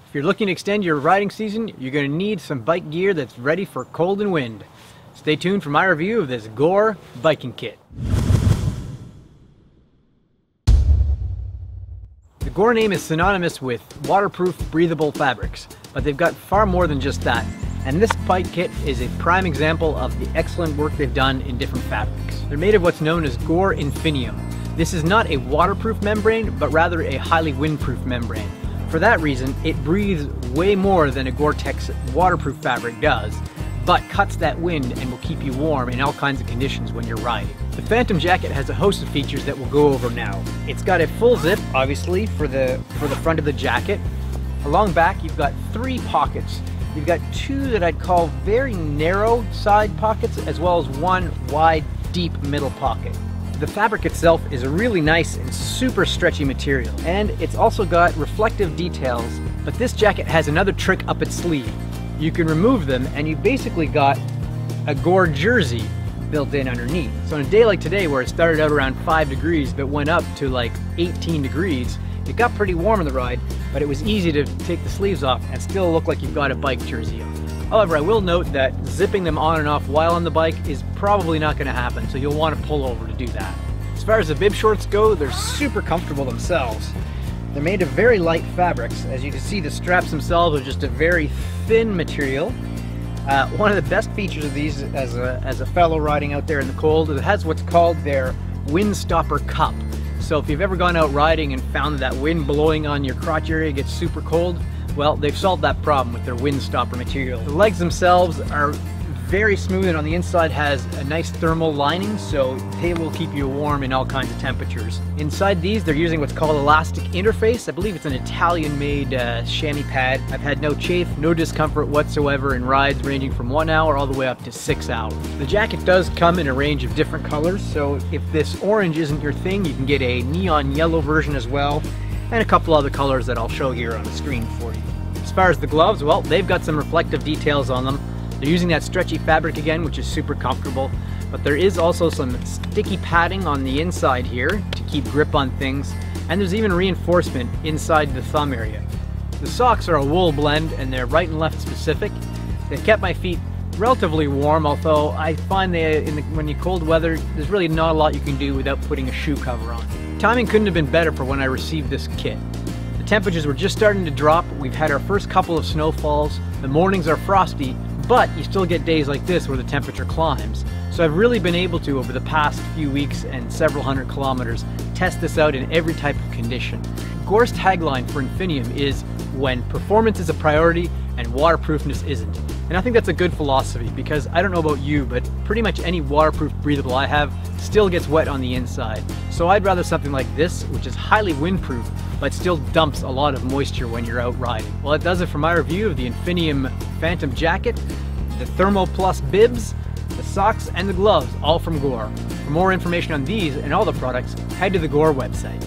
If you're looking to extend your riding season, you're going to need some bike gear that's ready for cold and wind. Stay tuned for my review of this Gore biking kit. The Gore name is synonymous with waterproof, breathable fabrics, but they've got far more than just that. And this bike kit is a prime example of the excellent work they've done in different fabrics. They're made of what's known as Gore Infinium. This is not a waterproof membrane, but rather a highly windproof membrane. For that reason, it breathes way more than a Gore-Tex waterproof fabric does, but cuts that wind and will keep you warm in all kinds of conditions when you're riding. The Phantom jacket has a host of features that we'll go over now. It's got a full zip, obviously, for the front of the jacket. Along back, you've got 3 pockets. You've got 2 that I'd call very narrow side pockets, as well as 1 wide, deep middle pocket. The fabric itself is a really nice and super stretchy material, and it's also got reflective details, but this jacket has another trick up its sleeve. You can remove them and you've basically got a Gore jersey built in underneath. So on a day like today where it started out around 5 degrees but went up to like 18 degrees, it got pretty warm in the ride, but it was easy to take the sleeves off and still look like you've got a bike jersey on. However, I will note that zipping them on and off while on the bike is probably not going to happen, so you'll want to pull over to do that. As far as the bib shorts go, they're super comfortable themselves. They're made of very light fabrics. As you can see, the straps themselves are just a very thin material. One of the best features of these as a fellow riding out there in the cold, it has what's called their wind stopper cup. So if you've ever gone out riding and found that wind blowing on your crotch area gets super cold, well, they've solved that problem with their wind stopper material. The legs themselves are very smooth, and on the inside has a nice thermal lining, so they will keep you warm in all kinds of temperatures. Inside these, they're using what's called elastic interface. I believe it's an Italian-made chamois pad. I've had no chafe, no discomfort whatsoever in rides ranging from 1 hour all the way up to 6 hours. The jacket does come in a range of different colors, so if this orange isn't your thing, you can get a neon yellow version as well, and a couple other colors that I'll show here on the screen for you. As far as the gloves, well, they've got some reflective details on them. They're using that stretchy fabric again, which is super comfortable, but there is also some sticky padding on the inside here to keep grip on things, and there's even reinforcement inside the thumb area. The socks are a wool blend, and they're right and left specific. They've kept my feet relatively warm, although I find when you're cold weather, there's really not a lot you can do without putting a shoe cover on. Timing couldn't have been better for when I received this kit. The temperatures were just starting to drop. We've had our first couple of snowfalls. The mornings are frosty, but you still get days like this where the temperature climbs. So I've really been able to, over the past few weeks and several hundred kilometers, test this out in every type of condition. Gore's tagline for Infinium is, "When performance is a priority and waterproofness isn't." And I think that's a good philosophy, because I don't know about you, but pretty much any waterproof breathable I have still gets wet on the inside. So I'd rather something like this, which is highly windproof, but still dumps a lot of moisture when you're out riding. Well, that does it for my review of the Infinium Phantom jacket, the Thermo Plus bibs, the socks, and the gloves, all from Gore. For more information on these and all the products, head to the Gore website.